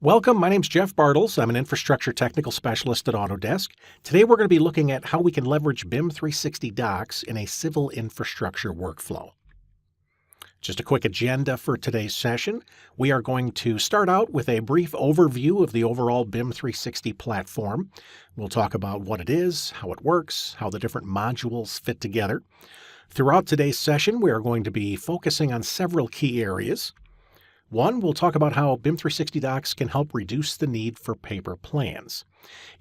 Welcome, my name's Jeff Bartels. I'm an infrastructure technical specialist at Autodesk. Today we're going to be looking at how we can leverage BIM 360 docs in a civil infrastructure workflow. Just a quick agenda for today's session. We are going to start out with a brief overview of the overall BIM 360 platform. We'll talk about what it is, how it works, how the different modules fit together. Throughout today's session, we are going to be focusing on several key areas. One, we'll talk about how BIM 360 docs can help reduce the need for paper plans.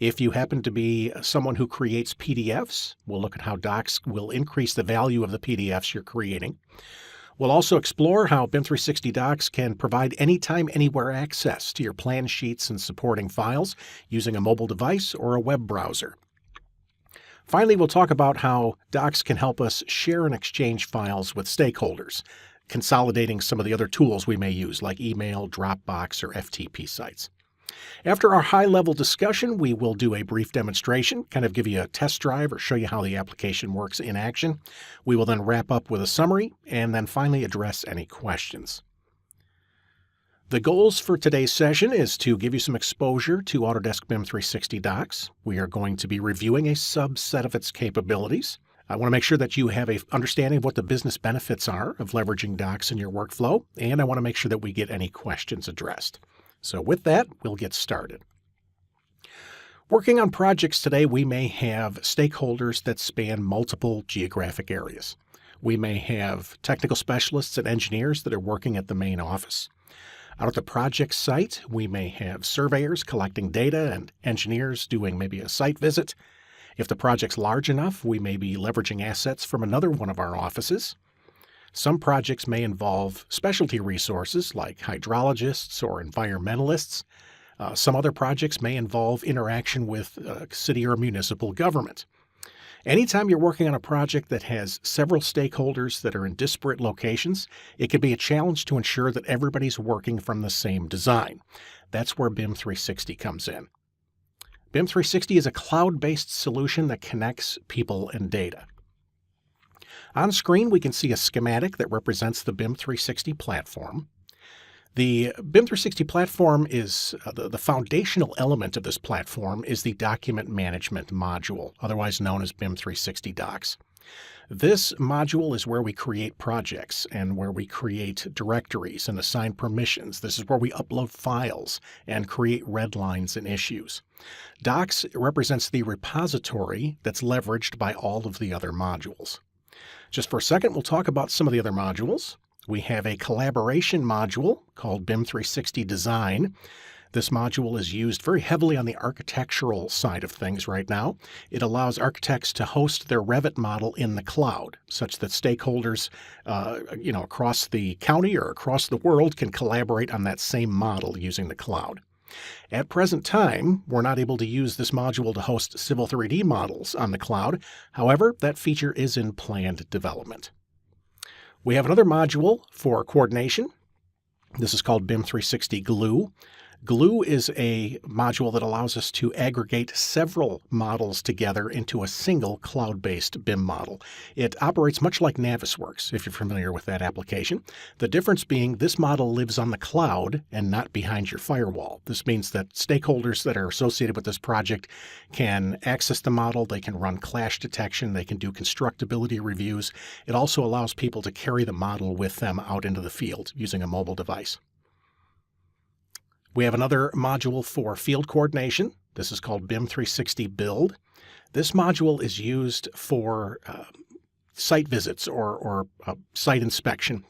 If you happen to be someone who creates PDFs, we'll look at how docs will increase the value of the PDFs you're creating. We'll also explore how BIM 360 docs can provide anytime, anywhere access to your plan sheets and supporting files using a mobile device or a web browser. Finally, we'll talk about how docs can help us share and exchange files with stakeholders, consolidating some of the other tools we may use like email, Dropbox, or FTP sites. After our high-level discussion, we will do a brief demonstration, kind of give you a test drive or show you how the application works in action. We will then wrap up with a summary and then finally address any questions. The goals for today's session is to give you some exposure to Autodesk BIM 360 docs. We are going to be reviewing a subset of its capabilities. I want to make sure that you have an understanding of what the business benefits are of leveraging docs in your workflow, and I want to make sure that we get any questions addressed. So with that, we'll get started. Working on projects today, we may have stakeholders that span multiple geographic areas. We may have technical specialists and engineers that are working at the main office. Out at the project site, we may have surveyors collecting data and engineers doing maybe a site visit. If the project's large enough, we may be leveraging assets from another one of our offices. Some projects may involve specialty resources like hydrologists or environmentalists. Some other projects may involve interaction with city or municipal government. Anytime you're working on a project that has several stakeholders that are in disparate locations, it can be a challenge to ensure that everybody's working from the same design. That's where BIM 360 comes in. BIM 360 is a cloud-based solution that connects people and data. On screen, we can see a schematic that represents the BIM 360 platform. The BIM 360 platform is the foundational element of this platform is the document management module, otherwise known as BIM 360 Docs. This module is where we create projects and where we create directories and assign permissions. This is where we upload files and create red lines and issues. Docs represents the repository that's leveraged by all of the other modules. Just for a second, we'll talk about some of the other modules. We have a collaboration module called BIM 360 Design. This module is used very heavily on the architectural side of things right now. It allows architects to host their Revit model in the cloud, such that stakeholders across the county or across the world can collaborate on that same model using the cloud. At present time, we're not able to use this module to host Civil 3D models on the cloud. However, that feature is in planned development. We have another module for coordination. This is called BIM 360 Glue. Glue is a module that allows us to aggregate several models together into a single cloud-based BIM model. It operates much like Navisworks, if you're familiar with that application. The difference being this model lives on the cloud and not behind your firewall. This means that stakeholders that are associated with this project can access the model, they can run clash detection, they can do constructability reviews. It also allows people to carry the model with them out into the field using a mobile device. We have another module for field coordination. This is called BIM 360 Build. This module is used for site visits or site inspection.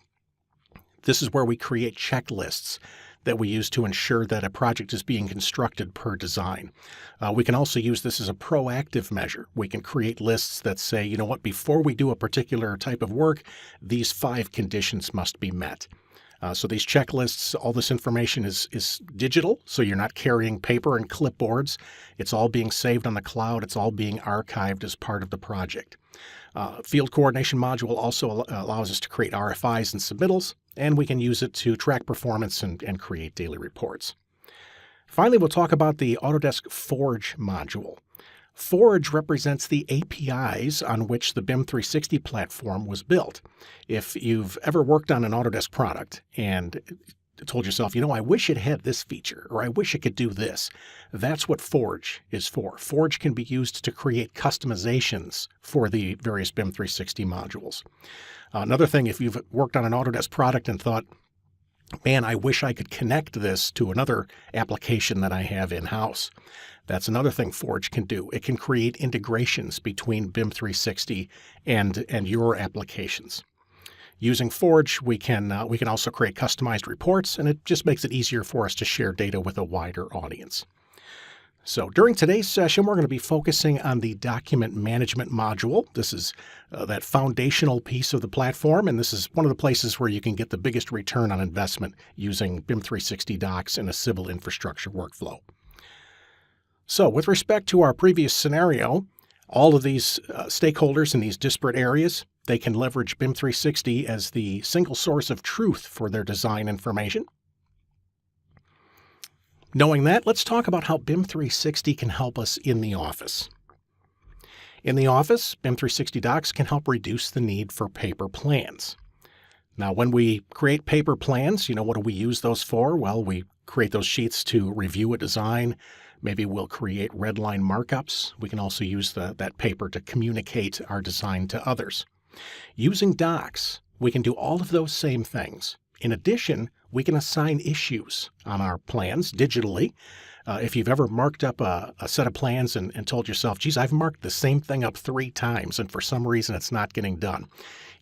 This is where we create checklists that we use to ensure that a project is being constructed per design. We can also use this as a proactive measure. We can create lists that say, you know what, before we do a particular type of work, these 5 conditions must be met. So these checklists, all this information is digital, so you're not carrying paper and clipboards. It's all being saved on the cloud. It's all being archived as part of the project. Field coordination module also allows us to create RFIs and submittals, and we can use it to track performance and create daily reports. Finally, we'll talk about the Autodesk Forge module. Forge represents the APIs on which the BIM 360 platform was built. If you've ever worked on an Autodesk product and told yourself, I wish it had this feature, or I wish it could do this. That's what Forge is for. Forge can be used to create customizations for the various BIM 360 modules. Another thing, if you've worked on an Autodesk product and thought, man, I wish I could connect this to another application that I have in-house. That's another thing Forge can do. It can create integrations between BIM 360 and your applications. Using Forge, we can also create customized reports, and it just makes it easier for us to share data with a wider audience. So during today's session, we're going to be focusing on the document management module. This is that foundational piece of the platform, and this is one of the places where you can get the biggest return on investment using BIM 360 Docs in a civil infrastructure workflow. So with respect to our previous scenario, all of these stakeholders in these disparate areas, they can leverage BIM 360 as the single source of truth for their design information. Knowing that, let's talk about how BIM 360 can help us in the office. In the office, BIM 360 Docs can help reduce the need for paper plans. Now, when we create paper plans, what do we use those for? Well, we create those sheets to review a design. Maybe we'll create red line markups. We can also use that paper to communicate our design to others. Using Docs, we can do all of those same things. In addition, we can assign issues on our plans digitally. If you've ever marked up a set of plans and told yourself, geez, I've marked the same thing up 3 times and for some reason it's not getting done.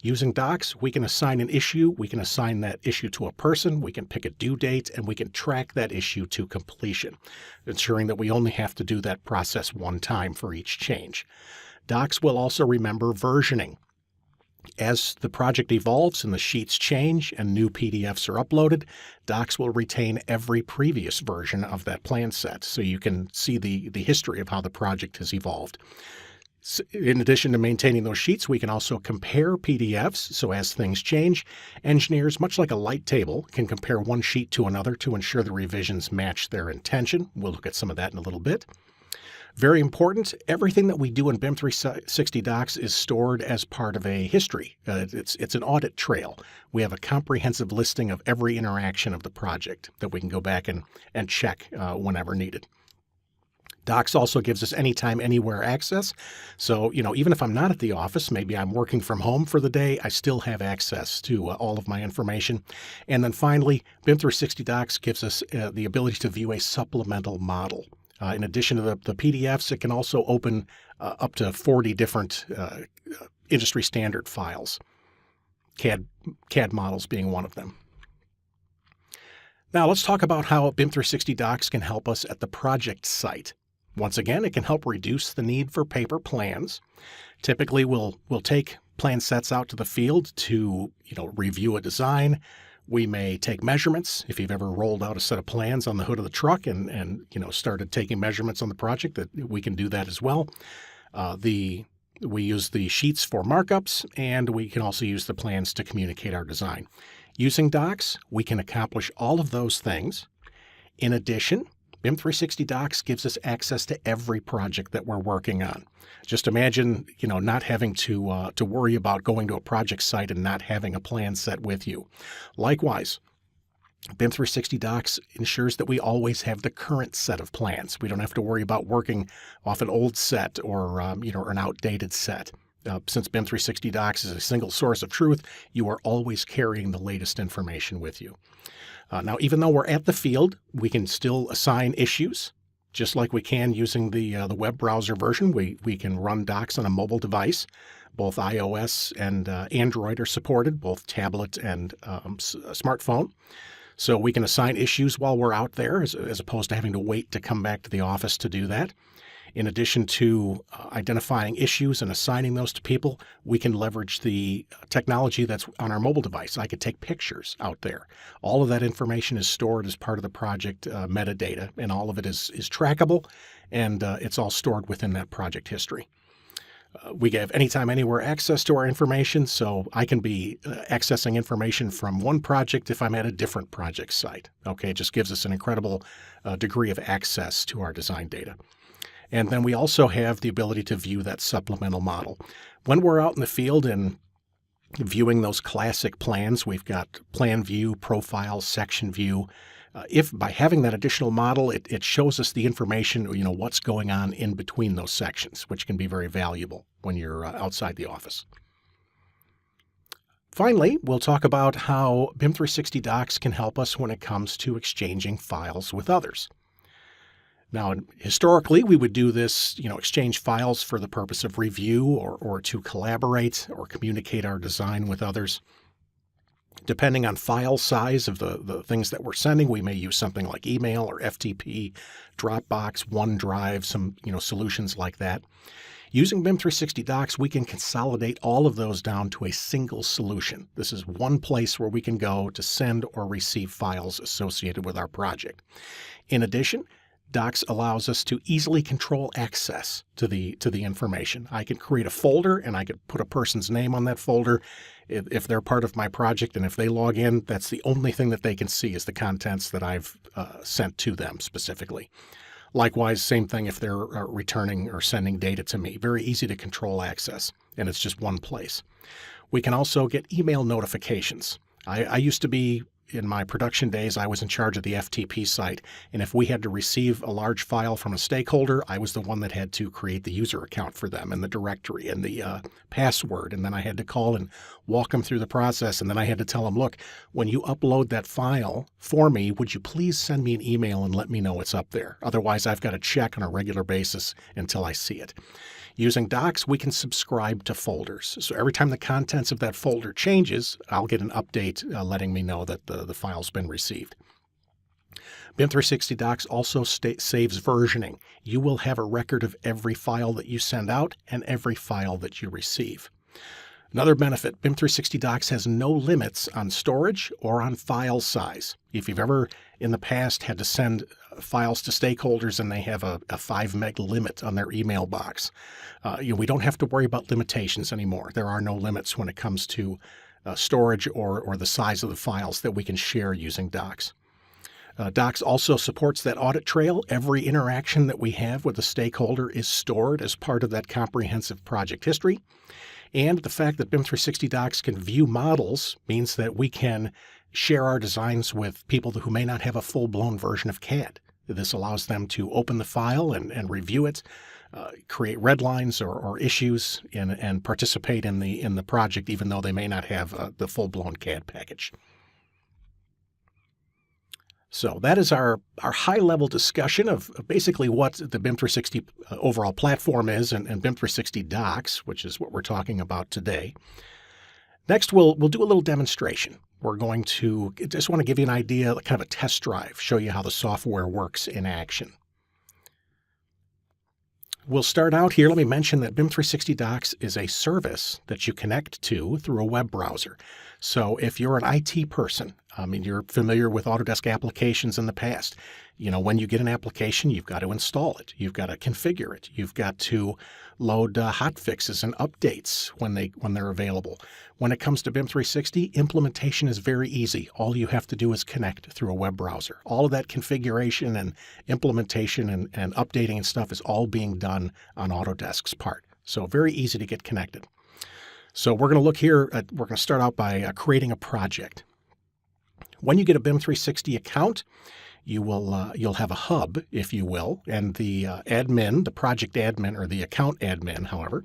Using Docs, we can assign an issue. We can assign that issue to a person. We can pick a due date, and we can track that issue to completion, ensuring that we only have to do that process one time for each change. Docs will also remember versioning. As the project evolves and the sheets change and new PDFs are uploaded, Docs will retain every previous version of that plan set, so you can see the history of how the project has evolved. In addition to maintaining those sheets, we can also compare PDFs. So as things change, engineers, much like a light table, can compare one sheet to another to ensure the revisions match their intention. We'll look at some of that in a little bit. Very important, everything that we do in BIM 360 Docs is stored as part of a history. It's an audit trail. We have a comprehensive listing of every interaction of the project that we can go back and check whenever needed. Docs also gives us anytime, anywhere access. So, even if I'm not at the office, maybe I'm working from home for the day, I still have access to all of my information. And then finally, BIM 360 Docs gives us the ability to view a supplemental model. In addition to the PDFs, it can also open up to 40 different industry standard files, CAD models being one of them. Now let's talk about how BIM 360 Docs can help us at the project site. Once again, it can help reduce the need for paper plans. Typically, we'll take plan sets out to the field to review a design. We may take measurements. If you've ever rolled out a set of plans on the hood of the truck and started taking measurements on the project, that we can do that as well. We use the sheets for markups, and we can also use the plans to communicate our design. Using Docs, we can accomplish all of those things. In addition, BIM 360 Docs gives us access to every project that we're working on. Just imagine, not having to worry about going to a project site and not having a plan set with you. Likewise, BIM 360 Docs ensures that we always have the current set of plans. We don't have to worry about working off an old set or an outdated set. Since BIM 360 Docs is a single source of truth, you are always carrying the latest information with you. Now, even though we're at the field, we can still assign issues, just like we can using the web browser version. We can run Docs on a mobile device. Both iOS and Android are supported, both tablet and smartphone. So we can assign issues while we're out there as opposed to having to wait to come back to the office to do that. In addition to identifying issues and assigning those to people, we can leverage the technology that's on our mobile device. I could take pictures out there. All of that information is stored as part of the project metadata, and all of it is trackable, and it's all stored within that project history. We have anytime, anywhere access to our information, so I can be accessing information from one project if I'm at a different project site. Okay, it just gives us an incredible degree of access to our design data. And then we also have the ability to view that supplemental model. When we're out in the field and viewing those classic plans. We've got plan view, profile, section view. If by having that additional model, it shows us the information, what's going on in between those sections, which can be very valuable when you're outside the office. Finally, we'll talk about how BIM 360 Docs can help us when it comes to exchanging files with others. Now, historically, we would do this, exchange files for the purpose of review or to collaborate or communicate our design with others. Depending on file size of the things that we're sending, we may use something like email or FTP, Dropbox, OneDrive, some solutions like that. Using BIM 360 Docs, we can consolidate all of those down to a single solution. This is one place where we can go to send or receive files associated with our project. In addition, Docs allows us to easily control access to the information. I can create a folder and I could put a person's name on that folder if they're part of my project, and if they log in, that's the only thing that they can see is the contents that I've sent to them specifically. Likewise, same thing if they're returning or sending data to me. Very easy to control access, and it's just one place. We can also get email notifications. I used to be, in my production days, I was in charge of the FTP site, and if we had to receive a large file from a stakeholder, I was the one that had to create the user account for them and the directory and the password, and then I had to call and walk them through the process, and then I had to tell them, look, when you upload that file for me, would you please send me an email and let me know it's up there? Otherwise, I've got to check on a regular basis until I see it. Using Docs, we can subscribe to folders. So every time the contents of that folder changes, I'll get an update letting me know that the file's been received. BIM 360 Docs also saves versioning. You will have a record of every file that you send out and every file that you receive. Another benefit, BIM 360 Docs has no limits on storage or on file size. If you've ever in the past had to send files to stakeholders and they have a 5 meg limit on their email box, we don't have to worry about limitations anymore. There are no limits when it comes to storage or the size of the files that we can share using Docs. Docs also supports that audit trail. Every interaction that we have with a stakeholder is stored as part of that comprehensive project history. And the fact that BIM 360 Docs can view models means that we can share our designs with people who may not have a full-blown version of CAD. This allows them to open the file and review it, create red lines or issues, and participate in the project, even though they may not have the full-blown CAD package. So that is our high-level discussion of basically what the BIM 360 overall platform is and BIM 360 Docs, which is what we're talking about today. Next, we'll do a little demonstration. We're going to just want to give you an idea, kind of a test drive, show you how the software works in action. We'll start out here. Let me mention that BIM 360 Docs is a service that you connect to through a web browser. So if you're an IT person, you're familiar with Autodesk applications in the past. When you get an application, you've got to install it. You've got to configure it. You've got to load hot fixes and updates when they're available. When it comes to BIM 360, implementation is very easy. All you have to do is connect through a web browser. All of that configuration and implementation and updating and stuff is all being done on Autodesk's part. So very easy to get connected. So we're going to look here we're going to start out by creating a project. When you get a BIM 360 account, you'll have a hub, if you will, and the admin, the project admin or the account admin, however,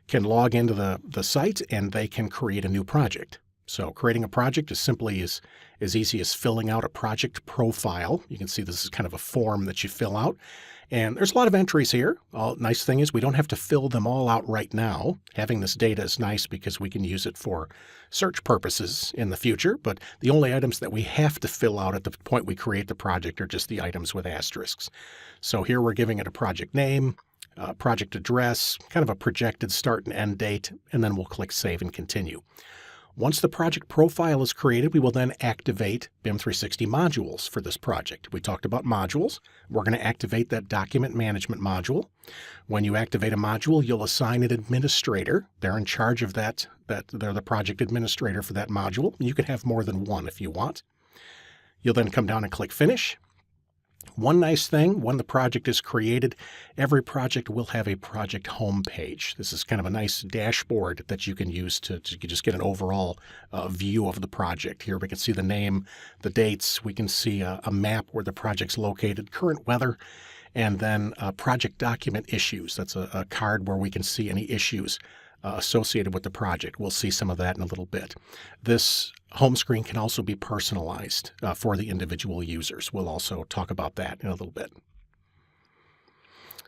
can log into the site and they can create a new project. So creating a project is simply as easy as filling out a project profile. You can see this is kind of a form that you fill out. And there's a lot of entries here. Nice thing is we don't have to fill them all out right now. Having this data is nice because we can use it for search purposes in the future. But the only items that we have to fill out at the point we create the project are just the items with asterisks. So here we're giving it a project name, project address, kind of a projected start and end date, and then we'll click Save and Continue. Once the project profile is created, we will then activate BIM 360 modules for this project. We talked about modules. We're going to activate that document management module. When you activate a module, you'll assign an administrator. They're in charge of that. They're the project administrator for that module. You can have more than one if you want. You'll then come down and click Finish. One nice thing, when the project is created, every project will have a project homepage. This is kind of a nice dashboard that you can use to just get an overall view of the project. Here we can see the name, the dates, we can see a map where the project's located, current weather, and then project document issues. That's a card where we can see any issues associated with the project. We'll see some of that in a little bit. This home screen can also be personalized for the individual users. We'll also talk about that in a little bit.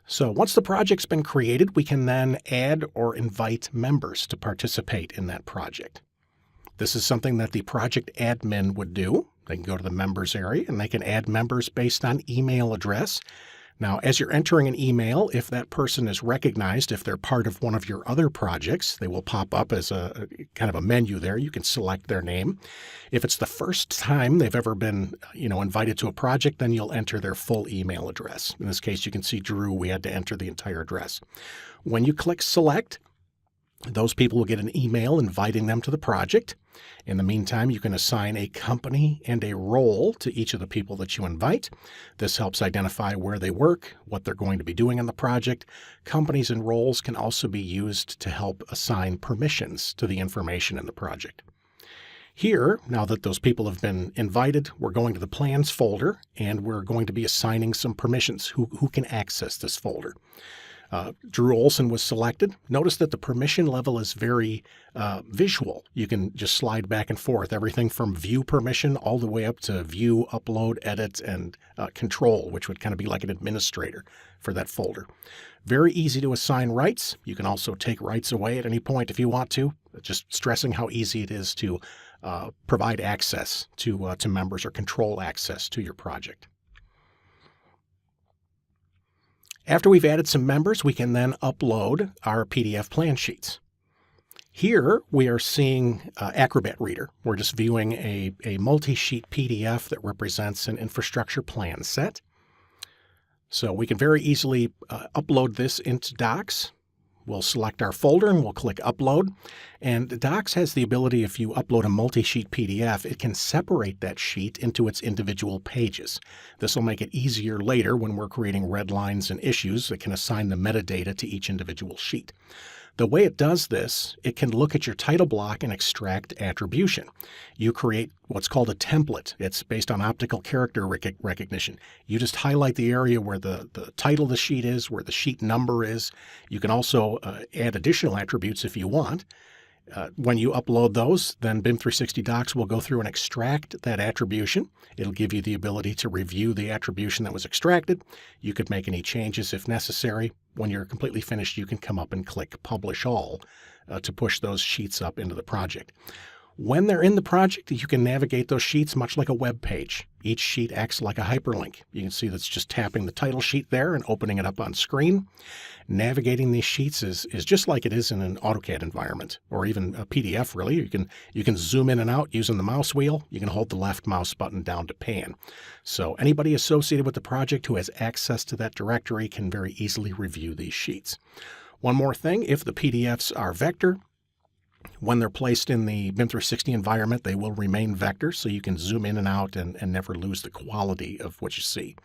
So once the project's been created, we can then add or invite members to participate in that project. This is something that the project admin would do. They can go to the members area and they can add members based on email address. Now, as you're entering an email, if that person is recognized, if they're part of one of your other projects, they will pop up as a kind of a menu there. You can select their name. If it's the first time they've ever been, invited to a project, then you'll enter their full email address. In this case, you can see Drew, we had to enter the entire address. When you click select, those people will get an email inviting them to the project. In the meantime, you can assign a company and a role to each of the people that you invite. This helps identify where they work, what they're going to be doing on the project. Companies and roles can also be used to help assign permissions to the information in the project. Here, now that those people have been invited, we're going to the Plans folder, and we're going to be assigning some permissions. Who can access this folder? Drew Olson was selected. Notice that the permission level is very visual. You can just slide back and forth, everything from view permission all the way up to view, upload, edit, and control, which would kind of be like an administrator for that folder. Very easy to assign rights. You can also take rights away at any point if you want to, just stressing how easy it is to provide access to members or control access to your project. After we've added some members, we can then upload our PDF plan sheets. Here we are seeing Acrobat Reader. We're just viewing a multi-sheet PDF that represents an infrastructure plan set. So we can very easily upload this into Docs. We'll select our folder and we'll click Upload. And Docs has the ability, if you upload a multi-sheet PDF, it can separate that sheet into its individual pages. This will make it easier later when we're creating red lines and issues that can assign the metadata to each individual sheet. The way it does this, it can look at your title block and extract attribution. You create what's called a template. It's based on optical character recognition. You just highlight the area where the title of the sheet is, where the sheet number is. You can also add additional attributes if you want. When you upload those, then BIM 360 Docs will go through and extract that attribution. It'll give you the ability to review the attribution that was extracted. You could make any changes if necessary. When you're completely finished, you can come up and click Publish All to push those sheets up into the project. When they're in the project, you can navigate those sheets much like a web page. Each sheet acts like a hyperlink. You can see that's just tapping the title sheet there and opening it up on screen. Navigating these sheets is just like it is in an AutoCAD environment, or even a PDF really. You can zoom in and out using the mouse wheel. You can hold the left mouse button down to pan. So anybody associated with the project who has access to that directory can very easily review these sheets. One more thing, if the PDFs are vector, when they're placed in the BIM 360 environment, they will remain vector, so you can zoom in and out and never lose the quality of what you see.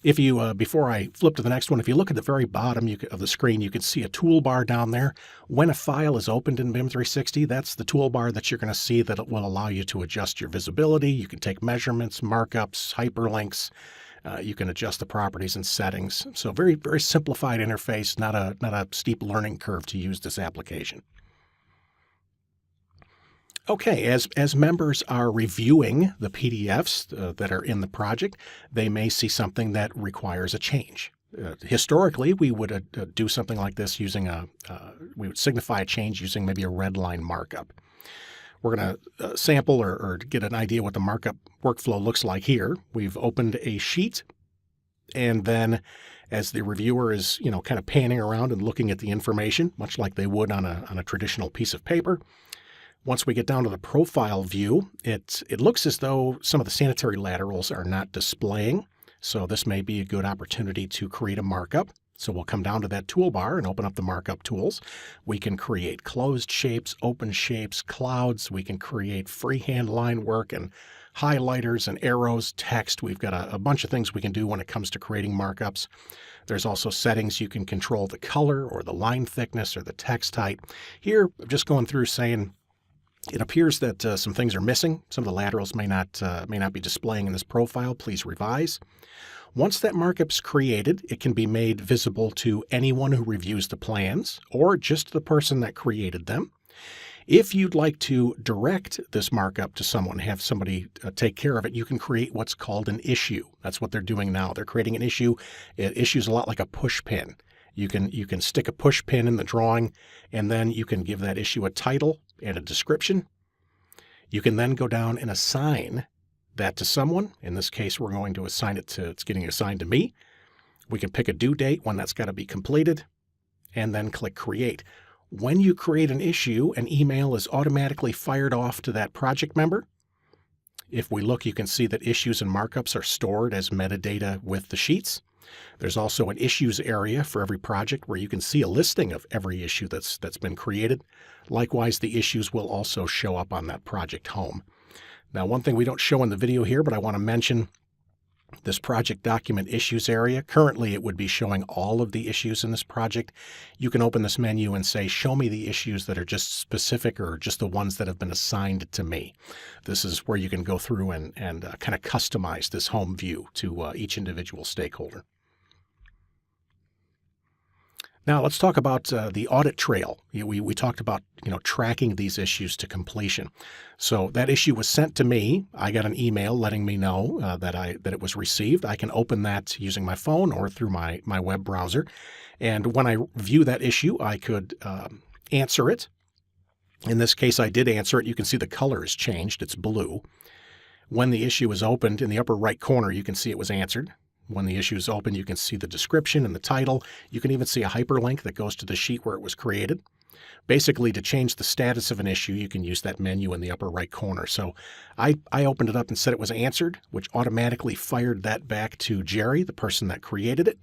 If you, before I flip to the next one, if you look at the very bottom of the screen, you can see a toolbar down there. When a file is opened in BIM 360, that's the toolbar that you're going to see that it will allow you to adjust your visibility. You can take measurements, markups, hyperlinks. You can adjust the properties and settings. So very, very simplified interface, not a steep learning curve to use this application. Okay, as members are reviewing the PDFs that are in the project, they may see something that requires a change. Historically, we would do something like this using we would signify a change using maybe a red line markup. We're going to sample or get an idea what the markup workflow looks like here. We've opened a sheet, and then as the reviewer is kind of panning around and looking at the information, much like they would on a traditional piece of paper, once we get down to the profile view, it looks as though some of the sanitary laterals are not displaying. So this may be a good opportunity to create a markup. So we'll come down to that toolbar and open up the markup tools. We can create closed shapes, open shapes, clouds. We can create freehand line work and highlighters and arrows, text. We've got a bunch of things we can do when it comes to creating markups. There's also settings you can control the color or the line thickness or the text height. Here, I'm just going through saying it appears that some things are missing. Some of the laterals may not be displaying in this profile. Please revise. Once that markup's created, it can be made visible to anyone who reviews the plans or just the person that created them. If you'd like to direct this markup to someone, have somebody take care of it, you can create what's called an issue. That's what they're doing now. They're creating an issue. It issues a lot like a push pin. You can stick a push pin in the drawing, and then you can give that issue a title and a description. You can then go down and assign that to someone. In this case, we're going to assign it to, it's getting assigned to me. We can pick a due date when that's got to be completed, and then click Create. When you create an issue, an email is automatically fired off to that project member. If we look, you can see that issues and markups are stored as metadata with the sheets. There's also an issues area for every project where you can see a listing of every issue that's been created. Likewise, the issues will also show up on that project home. Now, one thing we don't show in the video here, but I want to mention this project document issues area. Currently, it would be showing all of the issues in this project. You can open this menu and say, show me the issues that are just specific or just the ones that have been assigned to me. This is where you can go through and kind of customize this home view to each individual stakeholder. Now let's talk about the audit trail. We talked about tracking these issues to completion. So that issue was sent to me. I got an email letting me know that it was received. I can open that using my phone or through my web browser. And when I view that issue, I could answer it. In this case, I did answer it. You can see the color has changed. It's blue. When the issue is opened, in the upper right corner, you can see it was answered. When the issue is open, you can see the description and the title. You can even see a hyperlink that goes to the sheet where it was created. Basically, to change the status of an issue, you can use that menu in the upper right corner. So I opened it up and said it was answered, which automatically fired that back to Jerry, the person that created it.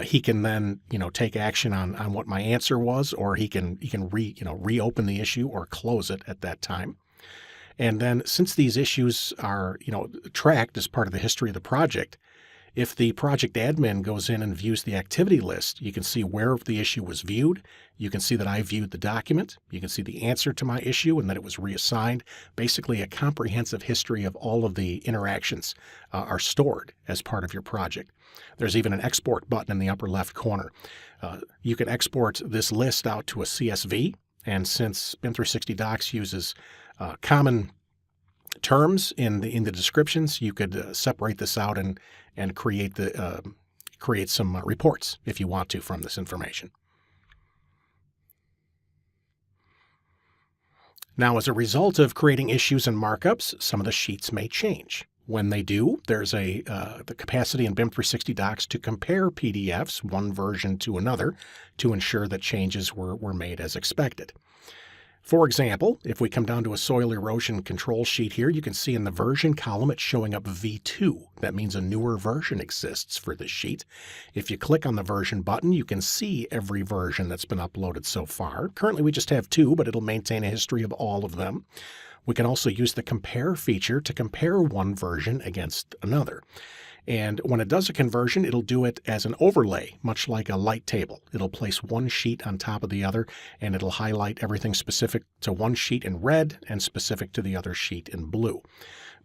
He can then take action on what my answer was, or he can reopen the issue or close it at that time. And then since these issues are tracked as part of the history of the project, if the project admin goes in and views the activity list, you can see where the issue was viewed. You can see that I viewed the document. You can see the answer to my issue and that it was reassigned. Basically, a comprehensive history of all of the interactions are stored as part of your project. There's even an export button in the upper left corner. You can export this list out to a CSV, and since BIM 360 Docs uses common terms in the descriptions, you could separate this out and create some reports if you want to from this information. Now, as a result of creating issues and markups, some of the sheets may change. When they do, there's the capacity in BIM 360 Docs to compare PDFs one version to another to ensure that changes were made as expected. For example, if we come down to a soil erosion control sheet here, you can see in the version column it's showing up V2. That means a newer version exists for this sheet. If you click on the version button, you can see every version that's been uploaded so far. Currently we just have 2, but it'll maintain a history of all of them. We can also use the compare feature to compare one version against another. And when it does a conversion, it'll do it as an overlay, much like a light table. It'll place one sheet on top of the other, and it'll highlight everything specific to one sheet in red and specific to the other sheet in blue.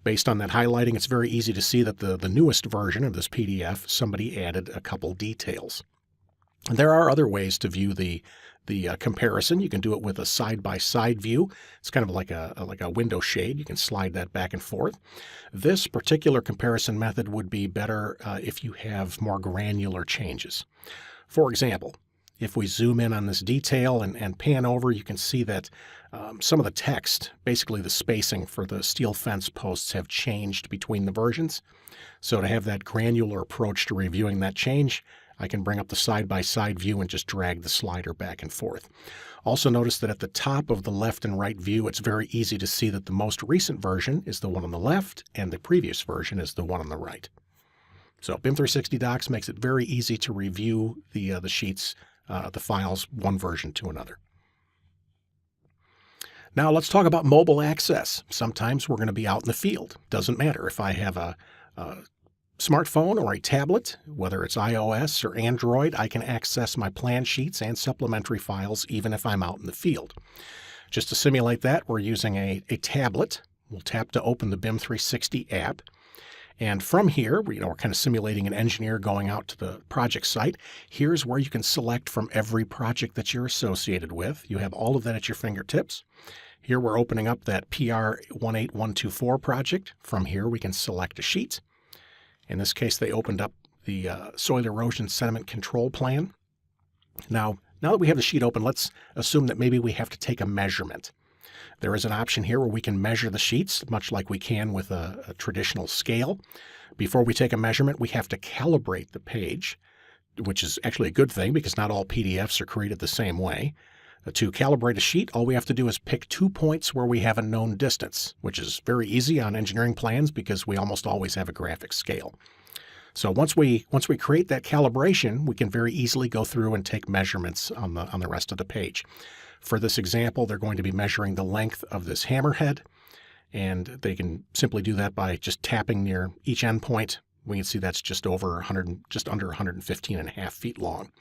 Based on that highlighting, it's very easy to see that the newest version of this PDF, somebody added a couple details. And there are other ways to view the comparison. You can do it with a side-by-side view. It's kind of like a window shade. You can slide that back and forth. This particular comparison method would be better if you have more granular changes. For example, if we zoom in on this detail and pan over, you can see that some of the text, basically the spacing for the steel fence posts, have changed between the versions. So to have that granular approach to reviewing that change, I can bring up the side-by-side view and just drag the slider back and forth. Also notice that at the top of the left and right view, it's very easy to see that the most recent version is the one on the left and the previous version is the one on the right. So BIM 360 Docs makes it very easy to review the sheets, the files, one version to another. Now let's talk about mobile access. Sometimes we're going to be out in the field. Doesn't matter if I have a smartphone or a tablet, whether it's iOS or Android, I can access my plan sheets and supplementary files even if I'm out in the field. Just to simulate that, we're using a tablet. We'll tap to open the BIM 360 app. And from here, we're kind of simulating an engineer going out to the project site. Here's where you can select from every project that you're associated with. You have all of that at your fingertips. Here we're opening up that PR 18124 project. From here, we can select a sheet. In this case, they opened up the soil erosion sediment control plan. Now that we have the sheet open, let's assume that maybe we have to take a measurement. There is an option here where we can measure the sheets, much like we can with a traditional scale. Before we take a measurement, we have to calibrate the page, which is actually a good thing because not all PDFs are created the same way. To calibrate a sheet, all we have to do is pick 2 points where we have a known distance, which is very easy on engineering plans because we almost always have a graphic scale. So once we create that calibration, we can very easily go through and take measurements on the rest of the page. For this example, they're going to be measuring the length of this hammerhead, and they can simply do that by just tapping near each endpoint. We can see that's just under 115.5 feet long.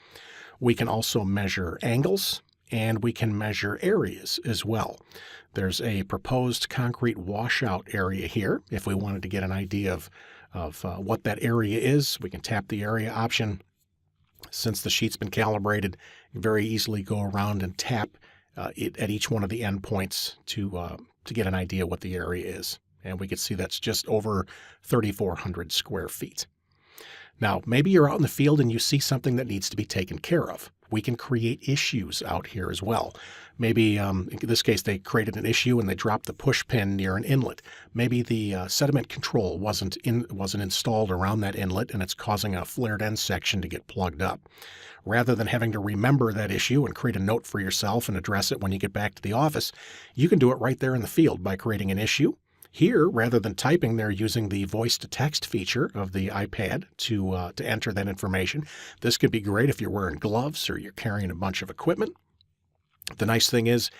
We can also measure angles, and we can measure areas as well. There's a proposed concrete washout area here. If we wanted to get an idea of what that area is, we can tap the area option. Since the sheet's been calibrated, you very easily go around and tap it at each one of the endpoints to get an idea what the area is. And we can see that's just over 3,400 square feet. Now, maybe you're out in the field and you see something that needs to be taken care of. We can create issues out here as well. Maybe in this case, they created an issue and they dropped the push pin near an inlet. Maybe the sediment control wasn't installed around that inlet and it's causing a flared end section to get plugged up. Rather than having to remember that issue and create a note for yourself and address it when you get back to the office, you can do it right there in the field by creating an issue. Here, rather than typing, they're using the voice-to-text feature of the iPad to enter that information. This could be great if you're wearing gloves or you're carrying a bunch of equipment. The nice thing is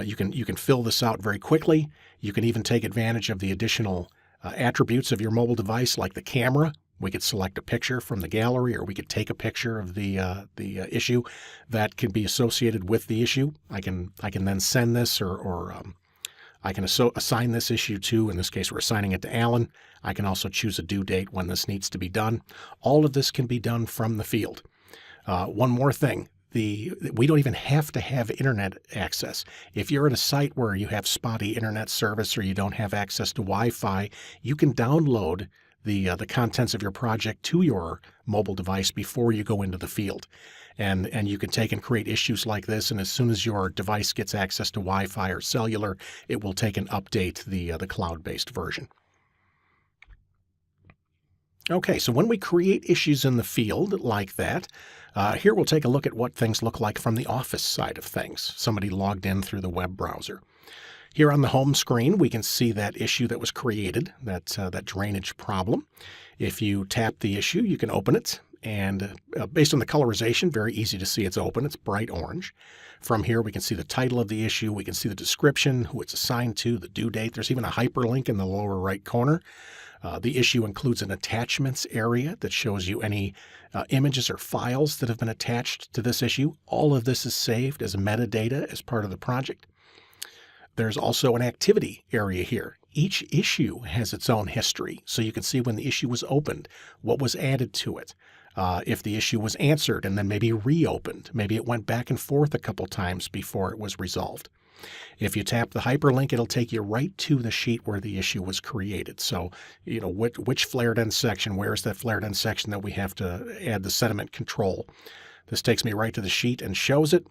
you can fill this out very quickly. You can even take advantage of the additional attributes of your mobile device, like the camera. We could select a picture from the gallery, or we could take a picture of the issue that can be associated with the issue. I can then send this or I can assign this issue to, in this case, we're assigning it to Alan. I can also choose a due date when this needs to be done. All of this can be done from the field. One more thing. We don't even have to have internet access. If you're at a site where you have spotty internet service or you don't have access to Wi-Fi, you can download the contents of your project to your mobile device before you go into the field. And you can take and create issues like this, and as soon as your device gets access to Wi-Fi or cellular, it will take and update the cloud-based version. Okay, so when we create issues in the field like that, here we'll take a look at what things look like from the office side of things, somebody logged in through the web browser. Here on the home screen, we can see that issue that was created, that drainage problem. If you tap the issue, you can open it. And based on the colorization, very easy to see it's open. It's bright orange. From here, we can see the title of the issue. We can see the description, who it's assigned to, the due date. There's even a hyperlink in the lower right corner. The issue includes an attachments area that shows you any images or files that have been attached to this issue. All of this is saved as metadata as part of the project. There's also an activity area here. Each issue has its own history, so you can see when the issue was opened, what was added to it. If the issue was answered and then maybe reopened, maybe it went back and forth a couple times before it was resolved. If you tap the hyperlink, it'll take you right to the sheet where the issue was created. So, which flared end section, where's that flared end section that we have to add the sediment control? This takes me right to the sheet and shows it.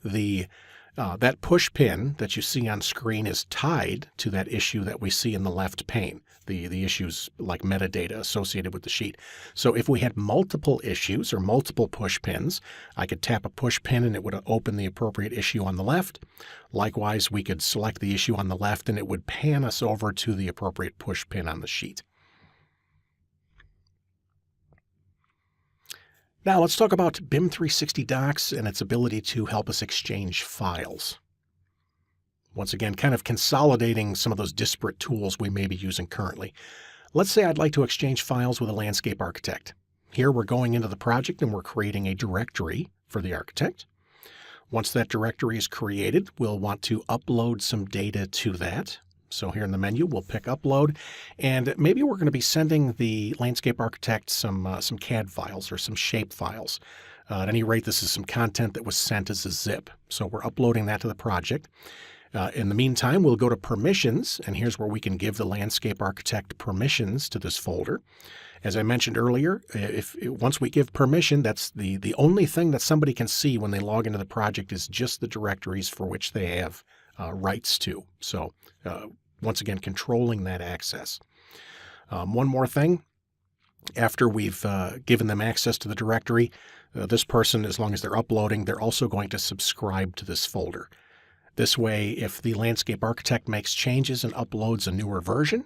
That push pin that you see on screen is tied to that issue that we see in the left pane, the issues like metadata associated with the sheet. So if we had multiple issues or multiple push pins, I could tap a push pin and it would open the appropriate issue on the left. Likewise, we could select the issue on the left and it would pan us over to the appropriate push pin on the sheet. Now let's talk about BIM 360 Docs and its ability to help us exchange files. Once again, kind of consolidating some of those disparate tools we may be using currently. Let's say I'd like to exchange files with a landscape architect. Here we're going into the project and we're creating a directory for the architect. Once that directory is created, we'll want to upload some data to that. So here in the menu, we'll pick Upload, and maybe we're going to be sending the landscape architect some CAD files or some shape files. At any rate, this is some content that was sent as a zip. So we're uploading that to the project. In the meantime, we'll go to Permissions, and here's where we can give the landscape architect permissions to this folder. As I mentioned earlier, once we give permission, that's the only thing that somebody can see when they log into the project is just the directories for which they have rights to. So once again, controlling that access. One more thing, after we've given them access to the directory, this person, as long as they're uploading, they're also going to subscribe to this folder. This way, if the landscape architect makes changes and uploads a newer version,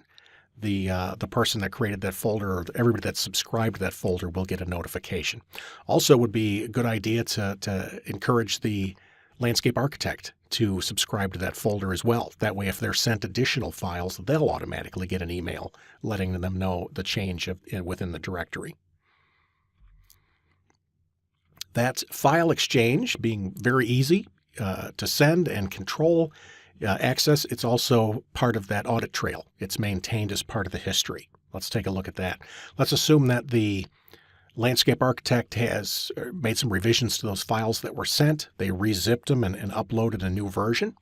the person that created that folder or everybody that's subscribed to that folder will get a notification. Also, would be a good idea to encourage the landscape architect to subscribe to that folder as well. That way, if they're sent additional files, they'll automatically get an email letting them know the change within the directory. That file exchange being very easy to send and control access, it's also part of that audit trail. It's maintained as part of the history. Let's take a look at that. Let's assume that the landscape architect has made some revisions to those files that were sent. They re-zipped them and uploaded a new version.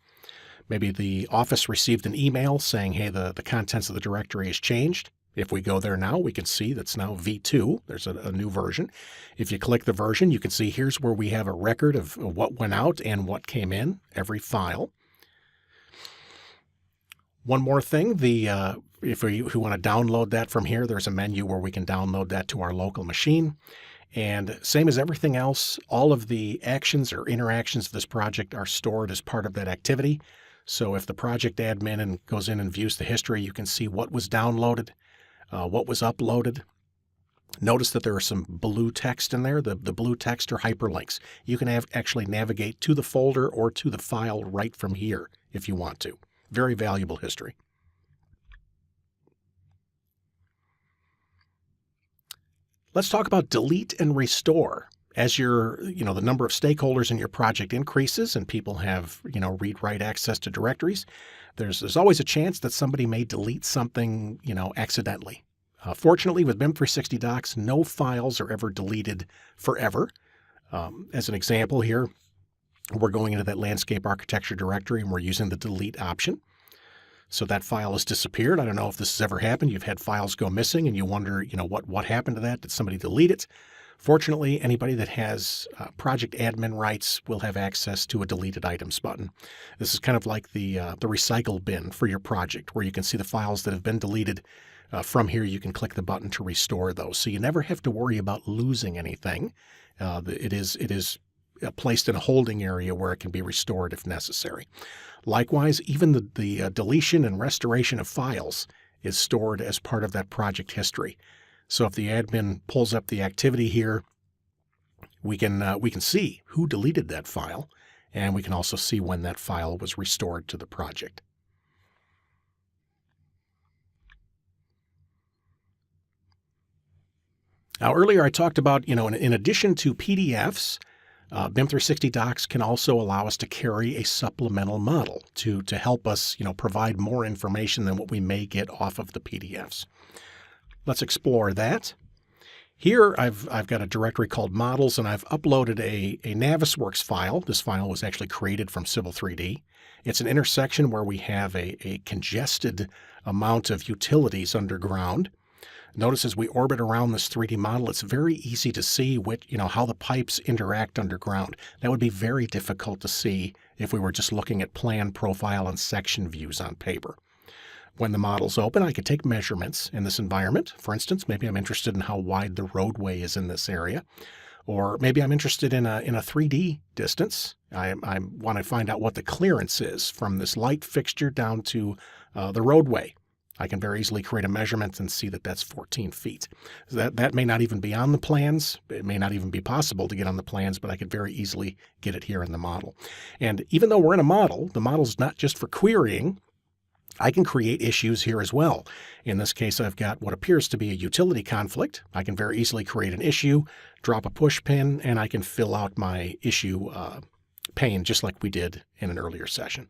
Maybe the office received an email saying, hey, the contents of the directory has changed. If we go there now, we can see that's now V2. There's a new version. If you click the version, you can see here's where we have a record of what went out and what came in, every file. One more thing, if we want to download that from here, there's a menu where we can download that to our local machine. And same as everything else, all of the actions or interactions of this project are stored as part of that activity. So if the project admin goes in and views the history, you can see what was downloaded, what was uploaded. Notice that there are some blue text in there. The blue text are hyperlinks. You can actually navigate to the folder or to the file right from here if you want to. Very valuable history. Let's talk about delete and restore. As the number of stakeholders in your project increases and people have, read-write access to directories, there's always a chance that somebody may delete something, accidentally. Fortunately, with BIM 360 Docs, no files are ever deleted forever. As an example here, we're going into that landscape architecture directory and we're using the delete option. So that file has disappeared. I don't know if this has ever happened. You've had files go missing and you wonder, what happened to that? Did somebody delete it? Fortunately, anybody that has project admin rights will have access to a deleted items button. This is kind of like the recycle bin for your project, where you can see the files that have been deleted. From here, you can click the button to restore those. So you never have to worry about losing anything. It is placed in a holding area where it can be restored if necessary. Likewise, even the deletion and restoration of files is stored as part of that project history. So if the admin pulls up the activity here, we can see who deleted that file, and we can also see when that file was restored to the project. Now, earlier I talked about, in addition to PDFs, BIM 360 Docs can also allow us to carry a supplemental model to help us, provide more information than what we may get off of the PDFs. Let's explore that. Here I've got a directory called Models, and I've uploaded a Navisworks file. This file was actually created from Civil 3D. It's an intersection where we have a congested amount of utilities underground. Notice as we orbit around this 3D model, it's very easy to see how the pipes interact underground. That would be very difficult to see if we were just looking at plan, profile, and section views on paper. When the model's open, I could take measurements in this environment. For instance, maybe I'm interested in how wide the roadway is in this area. Or maybe I'm interested in a 3D distance. I want to find out what the clearance is from this light fixture down to the roadway. I can very easily create a measurement and see that that's 14 feet. That may not even be on the plans. It may not even be possible to get on the plans, but I could very easily get it here in the model. And even though we're in a model, the model's not just for querying. I can create issues here as well. In this case, I've got what appears to be a utility conflict. I can very easily create an issue, drop a push pin, and I can fill out my issue pane just like we did in an earlier session.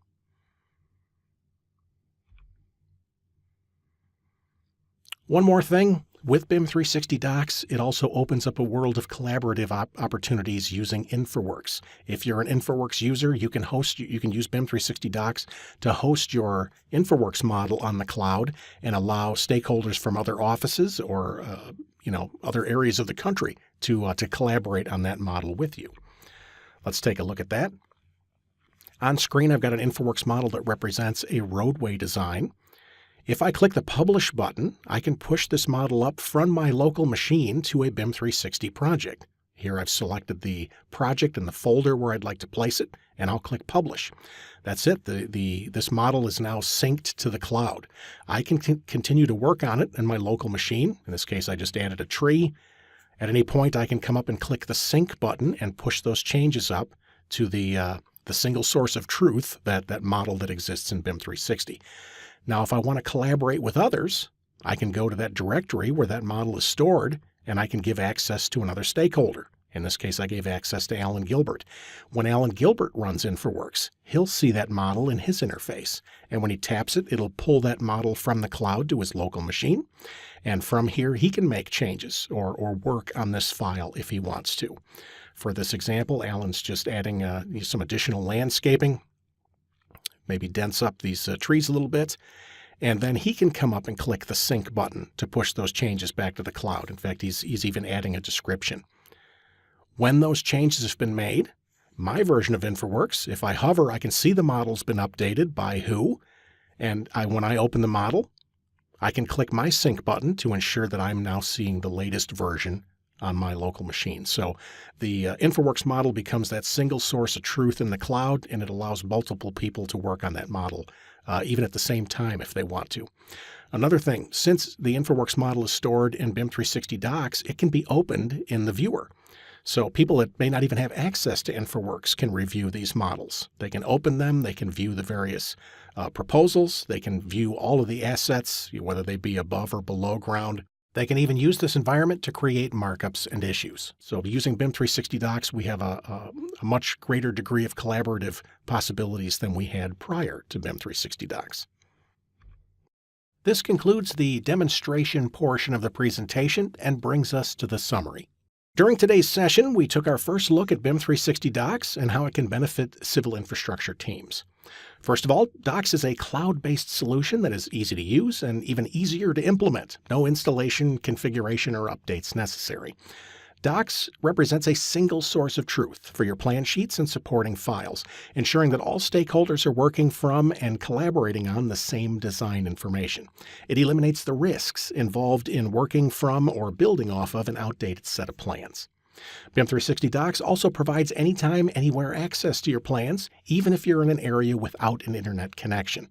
One more thing, with BIM 360 Docs, it also opens up a world of collaborative opportunities using InfraWorks. If you're an InfraWorks user, you can use BIM 360 Docs to host your InfraWorks model on the cloud and allow stakeholders from other offices or other areas of the country to collaborate on that model with you. Let's take a look at that. On screen, I've got an InfraWorks model that represents a roadway design. If I click the Publish button, I can push this model up from my local machine to a BIM 360 project. Here I've selected the project and the folder where I'd like to place it, and I'll click Publish. That's it. This model is now synced to the cloud. I can continue to work on it in my local machine. In this case, I just added a tree. At any point, I can come up and click the Sync button and push those changes up to the single source of truth, that model that exists in BIM 360. Now, if I want to collaborate with others, I can go to that directory where that model is stored, and I can give access to another stakeholder. In this case, I gave access to Alan Gilbert. When Alan Gilbert runs InfraWorks, he'll see that model in his interface. And when he taps it, it'll pull that model from the cloud to his local machine. And from here, he can make changes or work on this file if he wants to. For this example, Alan's just adding some additional landscaping. Maybe dents up these trees a little bit, and then he can come up and click the Sync button to push those changes back to the cloud. In fact, he's even adding a description. When those changes have been made, my version of InfraWorks, if I hover, I can see the model's been updated by who, and when I open the model, I can click my Sync button to ensure that I'm now seeing the latest version on my local machine. So the InfraWorks model becomes that single source of truth in the cloud, and it allows multiple people to work on that model, even at the same time if they want to. Another thing, since the InfraWorks model is stored in BIM 360 Docs, it can be opened in the viewer. So people that may not even have access to InfraWorks can review these models. They can open them, they can view the various proposals, they can view all of the assets, whether they be above or below ground. They can even use this environment to create markups and issues. So using BIM 360 Docs, we have a much greater degree of collaborative possibilities than we had prior to BIM 360 Docs. This concludes the demonstration portion of the presentation and brings us to the summary. During today's session, we took our first look at BIM 360 Docs and how it can benefit civil infrastructure teams. First of all, Docs is a cloud-based solution that is easy to use and even easier to implement. No installation, configuration, or updates necessary. Docs represents a single source of truth for your plan sheets and supporting files, ensuring that all stakeholders are working from and collaborating on the same design information. It eliminates the risks involved in working from or building off of an outdated set of plans. BIM 360 Docs also provides anytime, anywhere access to your plans, even if you're in an area without an internet connection.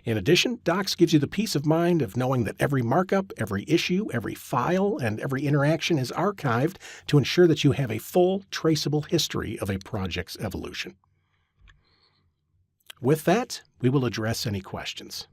In addition, Docs gives you the peace of mind of knowing that every markup, every issue, every file, and every interaction is archived to ensure that you have a full, traceable history of a project's evolution. With that, we will address any questions.